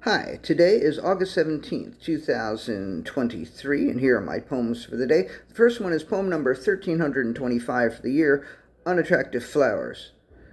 Hi, today is August 17th, 2023, and here are my poems for the day. The first one is poem number 1325 for the year, Unattractive Flowers.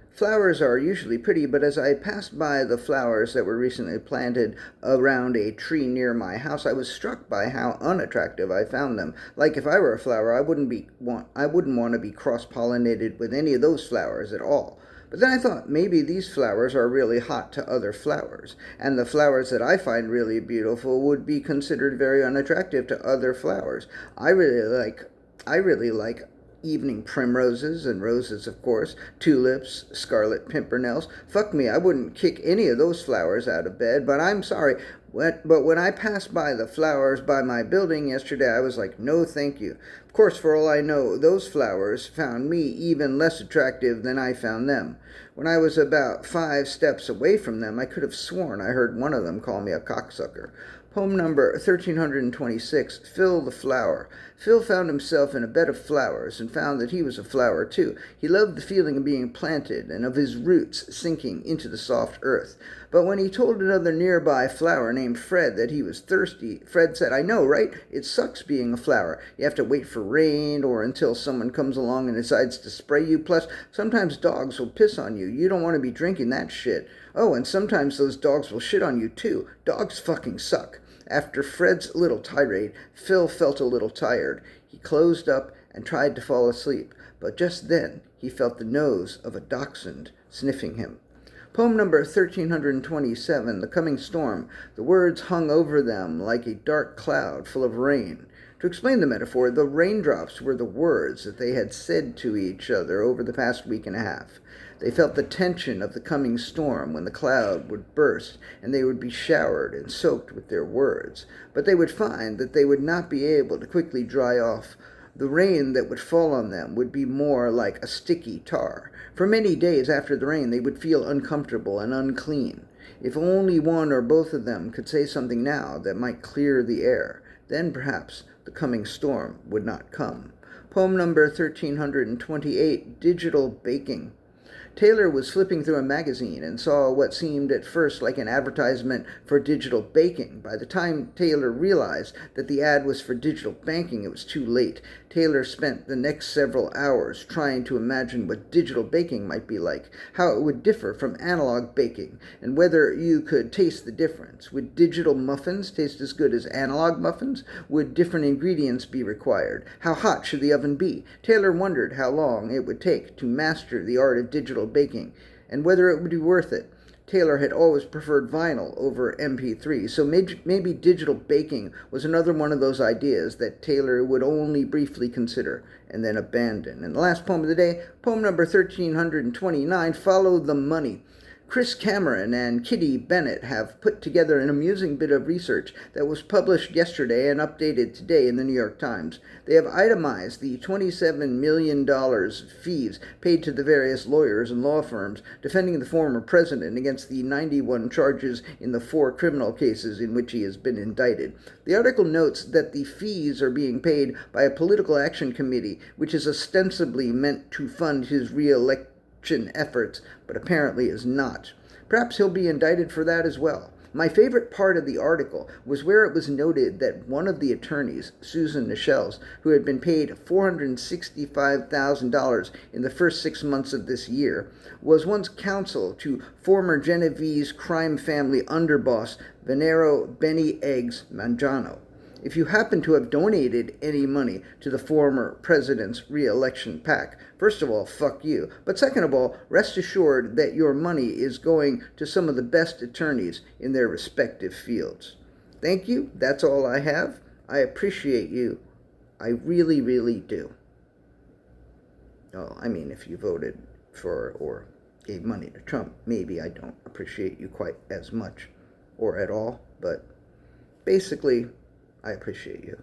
Flowers are usually pretty, but as I passed by the flowers that were recently planted around a tree near my house, I was struck by how unattractive I found them. Like if I were a flower, I wouldn't want to be cross-pollinated with any of those flowers at all. But then I thought maybe these flowers are really hot to other flowers, and the flowers that I find really beautiful would be considered very unattractive to other flowers. I really like evening primroses and roses, of course, tulips, scarlet pimpernels. Fuck me, I wouldn't kick any of those flowers out of bed, but I'm sorry. But when I passed by the flowers by my building yesterday, I was like, no thank you. Of course, for all I know, those flowers found me even less attractive than I found them. When I was about 5 steps away from them, I could have sworn I heard one of them call me a cocksucker. Poem number 1326, Phil the Flower. Phil found himself in a bed of flowers and found that he was a flower too. He loved the feeling of being planted and of his roots sinking into the soft earth. But when he told another nearby flower named Fred that he was thirsty, Fred said, I know, right? It sucks being a flower. You have to wait for rain or until someone comes along and decides to spray you. Plus, sometimes dogs will piss on you. You don't want to be drinking that shit. Oh, and sometimes those dogs will shit on you too. Dogs fucking suck. After Fred's little tirade, Phil felt a little tired. He closed up and tried to fall asleep, but just then he felt the nose of a dachshund sniffing him. Poem number 1327, The Coming Storm. The words hung over them like a dark cloud full of rain. To explain the metaphor, the raindrops were the words that they had said to each other over the past week and a half. They felt the tension of the coming storm when the cloud would burst and they would be showered and soaked with their words. But they would find that they would not be able to quickly dry off. The rain that would fall on them would be more like a sticky tar. For many days after the rain, they would feel uncomfortable and unclean. If only one or both of them could say something now that might clear the air, then perhaps the coming storm would not come. Poem number 1328, Digital Baking. Taylor was flipping through a magazine and saw what seemed at first like an advertisement for digital baking. By the time Taylor realized that the ad was for digital banking, it was too late. Taylor spent the next several hours trying to imagine what digital baking might be like, how it would differ from analog baking, and whether you could taste the difference. Would digital muffins taste as good as analog muffins? Would different ingredients be required? How hot should the oven be? Taylor wondered how long it would take to master the art of digital baking, and whether it would be worth it. Taylor had always preferred vinyl over MP3, so maybe digital baking was another one of those ideas that Taylor would only briefly consider and then abandon. And the last poem of the day, poem number 1329, Follow the Money. Chris Cameron and Kitty Bennett have put together an amusing bit of research that was published yesterday and updated today in the New York Times. They have itemized the $27 million fees paid to the various lawyers and law firms defending the former president against the 91 charges in the 4 criminal cases in which he has been indicted. The article notes that the fees are being paid by a political action committee, which is ostensibly meant to fund his re-election efforts, but apparently is not. Perhaps he'll be indicted for that as well. My favorite part of the article was where it was noted that one of the attorneys, Susan Nichels, who had been paid $465,000 in the first 6 months of this year, was once counsel to former Genovese crime family underboss Venero Benny Eggs Mangiano. If you happen to have donated any money to the former president's re-election PAC, first of all, fuck you. But second of all, rest assured that your money is going to some of the best attorneys in their respective fields. Thank you. That's all I have. I appreciate you. I really, really do. Oh, I mean, if you voted for or gave money to Trump, maybe I don't appreciate you quite as much or at all. But basically, I appreciate you.